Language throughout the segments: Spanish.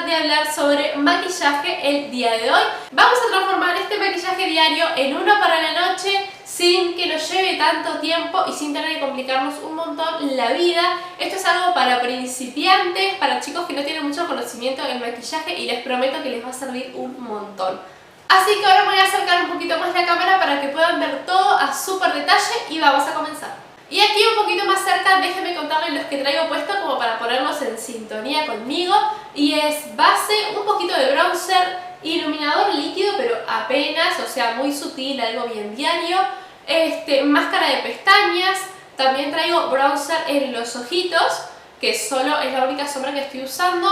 de hablar sobre maquillaje el día de hoy. Vamos a transformar este maquillaje diario en uno para la noche sin que nos lleve tanto tiempo y sin tener que complicarnos un montón la vida. Esto es algo para principiantes, para chicos que no tienen mucho conocimiento en maquillaje y les prometo que les va a servir un montón. Así que ahora me voy a acercar un poquito más la cámara para que puedan ver todo a súper detalle y vamos a comenzar. Y aquí un poquito más cerca, déjenme contarles los que traigo puesto como para ponerlos en sintonía conmigo. Y es base, un poquito de bronzer, iluminador líquido pero apenas, o sea muy sutil, algo bien diario, máscara de pestañas, también traigo bronzer en los ojitos, que solo es la única sombra que estoy usando,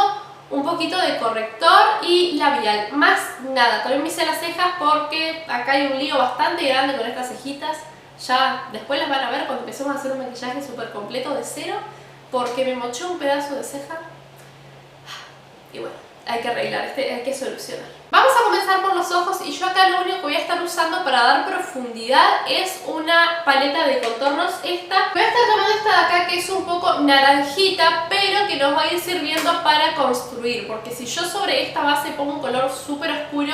un poquito de corrector y labial, más nada. También me hice las cejas porque acá hay un lío bastante grande con estas cejitas. Ya después las van a ver cuando empecemos a hacer un maquillaje súper completo de cero, porque me mochó un pedazo de ceja y bueno, hay que arreglar, hay que solucionar. Vamos a comenzar por los ojos y yo acá lo único que voy a estar usando para dar profundidad es una paleta de contornos. Esta voy a estar tomando esta de acá que es un poco naranjita, pero que nos va a ir sirviendo para construir, porque si yo sobre esta base pongo un color súper oscuro,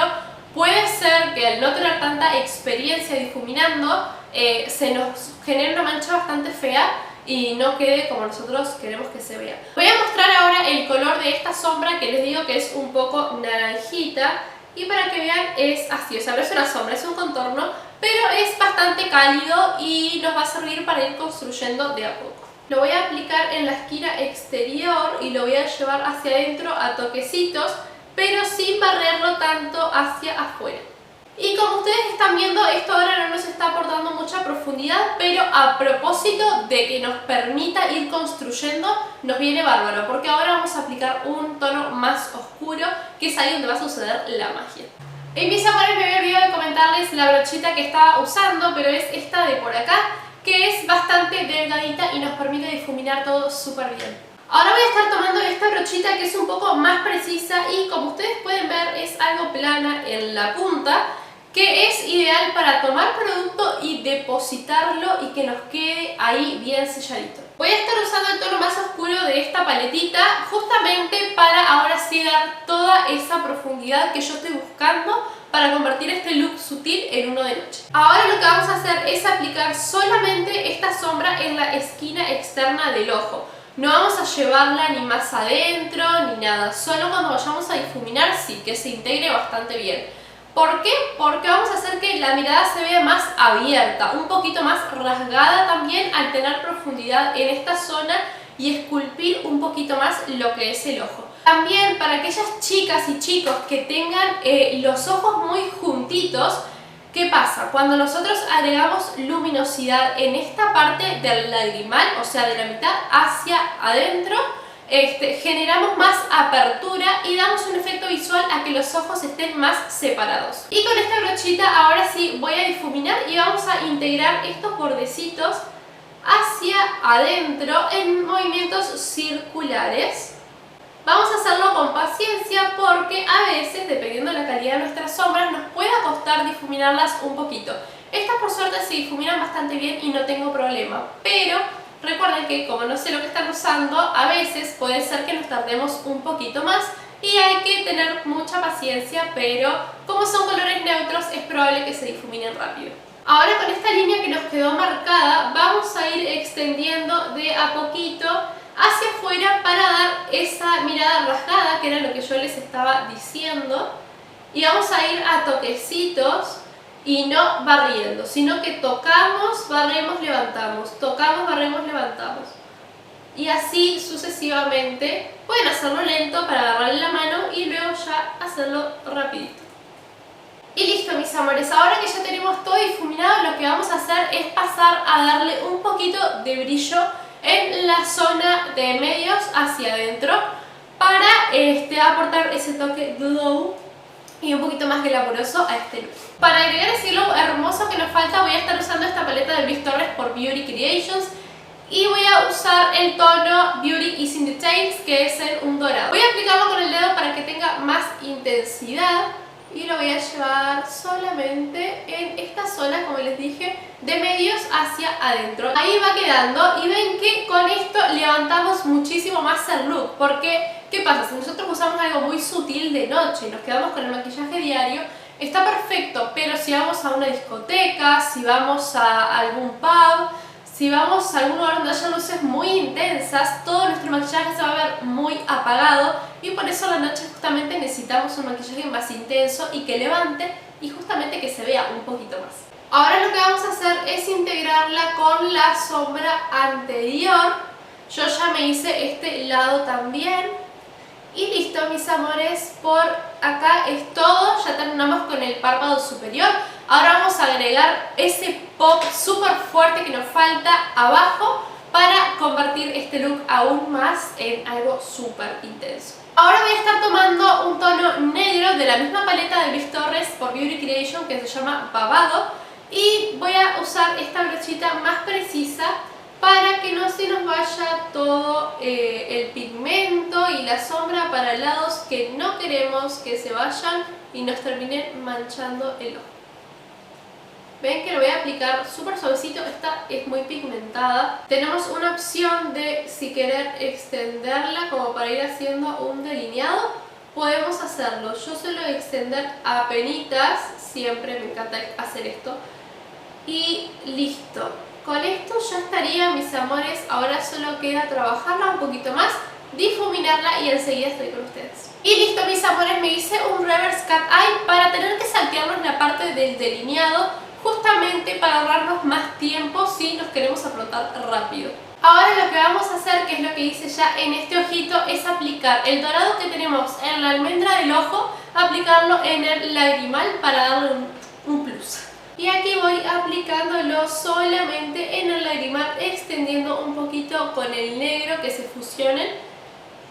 puede ser que al no tener tanta experiencia difuminando se nos genere una mancha bastante fea y no quede como nosotros queremos que se vea. Voy a mostrar ahora el color de esta sombra que les digo que es un poco naranjita y para que vean es así, o sea, no es una sombra, es un contorno, pero es bastante cálido y nos va a servir para ir construyendo de a poco. Lo voy a aplicar en la esquina exterior y lo voy a llevar hacia adentro a toquecitos, pero sin barrerlo tanto hacia afuera. Y como ustedes están viendo, esto ahora no nos está aportando mucha profundidad, pero a propósito de que nos permita ir construyendo, nos viene bárbaro, porque ahora vamos a aplicar un tono más oscuro, que es ahí donde va a suceder la magia. En mis amores, me había olvidado de comentarles la brochita que estaba usando, pero es esta de por acá, que es bastante delgadita y nos permite difuminar todo súper bien. Ahora voy a estar tomando esta brochita que es un poco más precisa y como ustedes pueden ver es algo plana en la punta, que es ideal para tomar producto y depositarlo y que nos quede ahí bien selladito. Voy a estar usando el tono más oscuro de esta paletita justamente para ahora sí dar toda esa profundidad que yo estoy buscando para convertir este look sutil en uno de noche. Ahora lo que vamos a hacer es aplicar solamente esta sombra en la esquina externa del ojo. No vamos a llevarla ni más adentro ni nada, solo cuando vayamos a difuminar sí, que se integre bastante bien. ¿Por qué? Porque vamos a hacer que la mirada se vea más abierta, un poquito más rasgada también al tener profundidad en esta zona y esculpir un poquito más lo que es el ojo. También para aquellas chicas y chicos que tengan los ojos muy juntitos, ¿qué pasa? Cuando nosotros agregamos luminosidad en esta parte del lagrimal, o sea de la mitad hacia adentro, generamos más apertura y damos un efecto visual a que los ojos estén más separados. Y con esta brochita ahora sí voy a difuminar y vamos a integrar estos bordecitos hacia adentro en movimientos circulares. Vamos a hacerlo con paciencia porque a veces, dependiendo de la calidad de nuestras sombras, nos puede costar difuminarlas un poquito. Estas por suerte se difuminan bastante bien y no tengo problema, pero recuerden que como no sé lo que están usando, a veces puede ser que nos tardemos un poquito más y hay que tener mucha paciencia, pero como son colores neutros es probable que se difuminen rápido. Ahora con esta línea que nos quedó marcada vamos a ir extendiendo de a poquito hacia afuera para dar esa mirada rasgada que era lo que yo les estaba diciendo y vamos a ir a toquecitos y no barriendo, sino que tocamos, barremos, levantamos, tocamos, barremos, levantamos y así sucesivamente. Pueden hacerlo lento para agarrarle la mano y luego ya hacerlo rapidito. Y listo mis amores, ahora que ya tenemos todo difuminado, lo que vamos a hacer es pasar a darle un poquito de brillo en la zona de medios hacia adentro para aportar ese toque glow y un poquito más glamuroso a este look. Para agregar ese glow hermoso que nos falta voy a estar usando esta paleta de Luis Torres por Beauty Creations y voy a usar el tono Beauty is in Details, que es en un dorado. Voy a aplicarlo con el dedo para que tenga más intensidad y lo voy a llevar solamente en esta zona, como les dije, de medios hacia adentro. Ahí va quedando y ven que con esto levantamos muchísimo más el look porque ¿Qué pasa? Si nosotros usamos algo muy sutil de noche y nos quedamos con el maquillaje diario, está perfecto, pero si vamos a una discoteca, si vamos a algún pub, si vamos a algún lugar donde haya luces muy intensas, todo nuestro maquillaje se va a ver muy apagado y por eso a la noche justamente necesitamos un maquillaje más intenso y que levante y justamente que se vea un poquito más. Ahora lo que vamos a hacer es integrarla con la sombra anterior. Yo ya me hice este lado también. Y listo, mis amores, por acá es todo, ya terminamos con el párpado superior. Ahora vamos a agregar ese pop súper fuerte que nos falta abajo para convertir este look aún más en algo súper intenso. Ahora voy a estar tomando un tono negro de la misma paleta de Luis Torres por Beauty Creation que se llama Babado y voy a usar esta brochita más precisa para que no se nos vaya todo el pigmento y la sombra para lados que no queremos que se vayan y nos terminen manchando el ojo. Ven que lo voy a aplicar súper suavecito, esta es muy pigmentada. Tenemos una opción de si querer extenderla como para ir haciendo un delineado, podemos hacerlo. Yo suelo extender a penitas, siempre me encanta hacer esto. Y listo. Con esto ya estaría, mis amores, ahora solo queda trabajarla un poquito más, difuminarla y enseguida estoy con ustedes. Y listo, mis amores, me hice un reverse cat eye para tener que saltearnos la parte del delineado, justamente para ahorrarnos más tiempo si nos queremos afrontar rápido. Ahora lo que vamos a hacer, que es lo que hice ya en este ojito, es aplicar el dorado que tenemos en la almendra del ojo, aplicarlo en el lagrimal para darle un plus. Y aquí voy aplicándolo solamente en el lagrimal, extendiendo un poquito con el negro que se fusionen,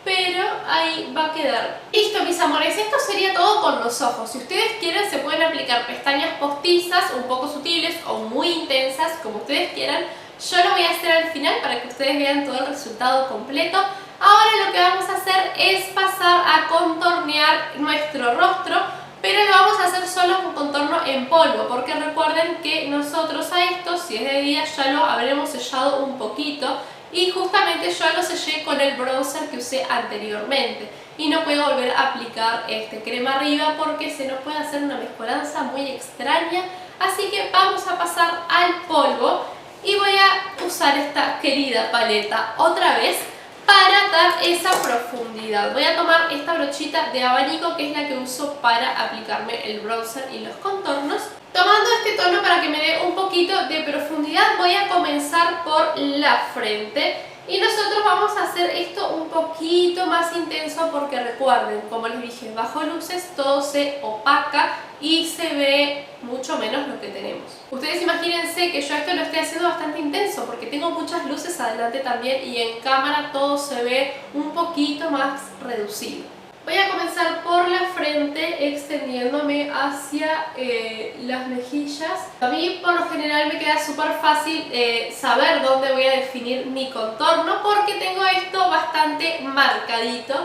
pero ahí va a quedar. Listo, mis amores, esto sería todo con los ojos. Si ustedes quieren se pueden aplicar pestañas postizas, un poco sutiles o muy intensas, como ustedes quieran. Yo lo voy a hacer al final para que ustedes vean todo el resultado completo. Ahora lo que vamos a hacer es pasar a contornear nuestro rostro, pero lo vamos a hacer solo con contorno en polvo, porque recuerden que nosotros a esto, si es de día, ya lo habremos sellado un poquito y justamente yo lo sellé con el bronzer que usé anteriormente y no puedo volver a aplicar este crema arriba porque se nos puede hacer una mezcolanza muy extraña. Así que vamos a pasar al polvo y voy a usar esta querida paleta otra vez para dar esa profundidad. Voy a tomar esta brochita de abanico que es la que uso para aplicarme el bronzer y los contornos. Tomando este tono para que me dé un poquito de profundidad, voy a comenzar por la frente. Y nosotros vamos a hacer esto un poquito más intenso porque recuerden, como les dije, bajo luces todo se opaca y se ve mucho menos lo que tenemos. Ustedes imagínense que yo esto lo estoy haciendo bastante intenso porque tengo muchas luces adelante también y en cámara todo se ve un poquito más reducido. Voy a comenzar por la frente extendiéndome hacia las mejillas. A mí por lo general me queda súper fácil saber dónde voy a definir mi contorno porque tengo esto bastante marcadito.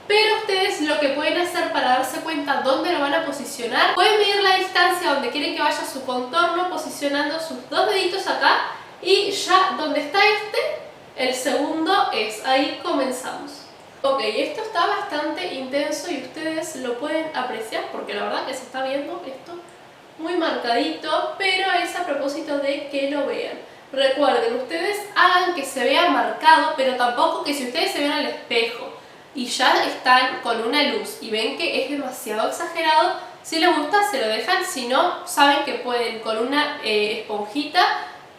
Pero ustedes lo que pueden hacer para darse cuenta dónde lo van a posicionar, pueden medir la distancia donde quieren que vaya su contorno posicionando sus dos deditos acá y ya donde está el segundo es, ahí comenzamos. Ok, esto está bastante intenso y ustedes lo pueden apreciar porque la verdad que se está viendo esto muy marcadito, pero es a propósito de que lo vean. Recuerden, ustedes hagan que se vea marcado, pero tampoco que si ustedes se ven al espejo y ya están con una luz y ven que es demasiado exagerado, si les gusta se lo dejan, si no, saben que pueden con una esponjita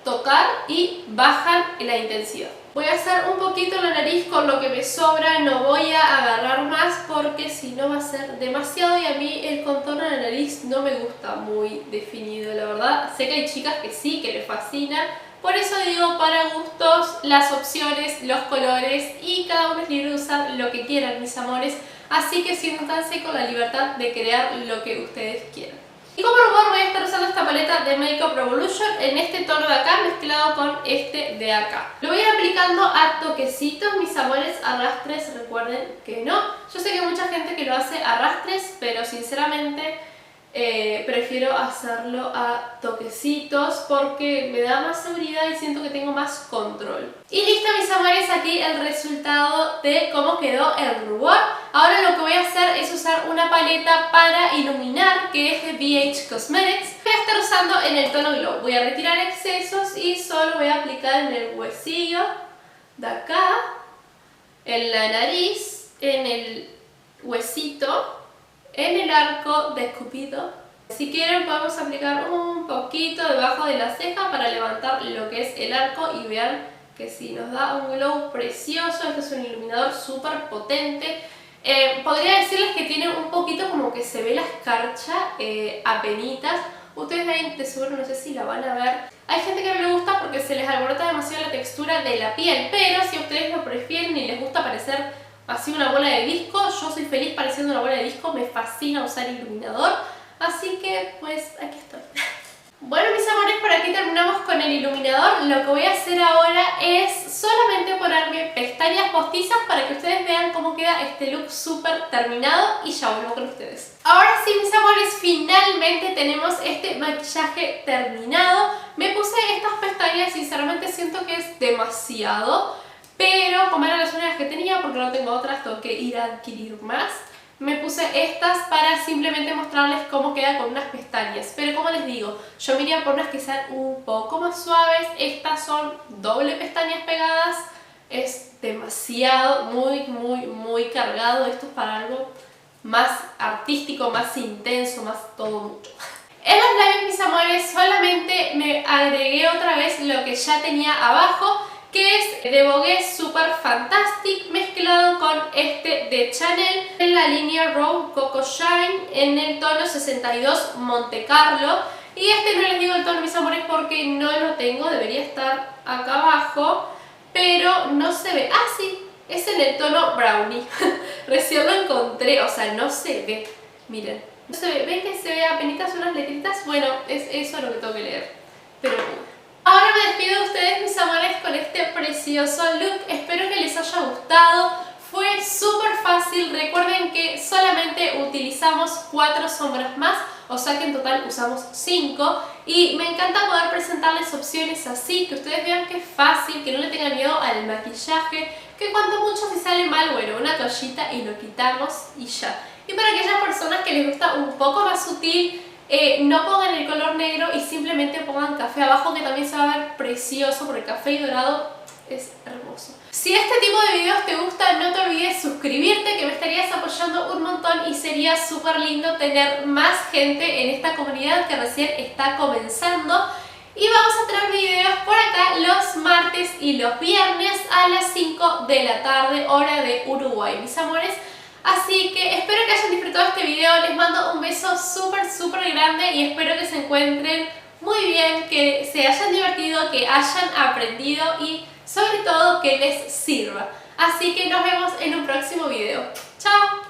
tocar y bajan la intensidad. Voy a hacer un poquito la nariz con lo que me sobra, no voy a agarrar más porque si no va a ser demasiado y a mí el contorno de la nariz no me gusta muy definido, la verdad. Sé que hay chicas que sí, que les fascina, por eso digo para gustos, las opciones, los colores y cada uno es libre de usar lo que quieran, mis amores. Así que siéntanse con la libertad de crear lo que ustedes quieran. Y como rubor voy a estar usando esta paleta de Makeup Revolution en este tono de acá mezclado con este de acá. Lo voy a ir aplicando a toquecitos, mis amores, arrastres, recuerden que no. Yo sé que hay mucha gente que lo hace arrastres, pero sinceramente prefiero hacerlo a toquecitos porque me da más seguridad y siento que tengo más control. Y listo, mis amores, aquí el resultado de cómo quedó el rubor. Ahora lo que voy a hacer es usar una paleta para iluminar, que es de BH Cosmetics. Voy a estar usando en el tono Glow. Voy a retirar excesos y solo voy a aplicar en el huesillo de acá, en la nariz, en el huesito, en el arco de Cupido. Si quieren podemos aplicar un poquito debajo de la ceja para levantar lo que es el arco y vean que sí, nos da un glow precioso. Este es un iluminador súper potente. Podría decirles que tiene un poquito como que se ve la escarcha apenitas. Ustedes ven, de seguro no sé si la van a ver. Hay gente que no le gusta porque se les alborota demasiado la textura de la piel, pero si ustedes lo prefieren y les gusta parecer así una bola de disco, yo soy feliz pareciendo una bola de disco, me fascina usar iluminador, así que pues aquí estoy. Bueno, mis amores, por aquí terminamos con el iluminador. Lo que voy a hacer ahora es solamente ponerme pestañas postizas para que ustedes vean cómo queda este look súper terminado y ya vuelvo con ustedes. Ahora sí, mis amores, finalmente tenemos este maquillaje terminado. Me puse estas pestañas, sinceramente siento que es demasiado, pero como eran las únicas que tenía, porque no tengo otras, tengo que ir a adquirir más. Me puse estas para simplemente mostrarles cómo queda con unas pestañas. Pero como les digo, yo me iría por unas que sean un poco más suaves. Estas son doble pestañas pegadas. Es demasiado, muy cargado. Esto es para algo más artístico, más intenso, más todo mucho. En los labios, mis amores, solamente me agregué otra vez lo que ya tenía abajo, que es de Vogue Super Fantastic mezclado con este de Chanel en la línea Rose Coco Shine en el tono 62 Monte Carlo. Y este no les digo el tono, mis amores, porque no lo tengo, debería estar acá abajo, pero no se ve. Ah, sí, es en el tono Brownie. Recién lo encontré, o sea, no se ve, miren. No se ve, ¿ven que se ve apenitas unas letritas? Bueno, es eso lo que tengo que leer, pero bueno. Ahora me despido de ustedes, mis amores, con este precioso look. Espero que les haya gustado. Fue súper fácil. Recuerden que solamente utilizamos 4 sombras más, o sea que en total usamos 5. Y me encanta poder presentarles opciones así, que ustedes vean que es fácil, que no le tengan miedo al maquillaje, que cuando mucho si sale mal, bueno, una toallita y lo quitamos y ya. Y para aquellas personas que les gusta un poco más sutil, no pongan el color negro y simplemente pongan café abajo, que también se va a ver precioso porque el café y dorado es hermoso. Si este tipo de videos te gusta, no te olvides suscribirte, que me estarías apoyando un montón y sería súper lindo tener más gente en esta comunidad que recién está comenzando. Y vamos a traer videos por acá los martes y los viernes a las 5 de la tarde, hora de Uruguay, mis amores. Así que espero que hayan disfrutado este video, les mando un beso súper grande y espero que se encuentren muy bien, que se hayan divertido, que hayan aprendido y sobre todo que les sirva. Así que nos vemos en un próximo video. ¡Chao!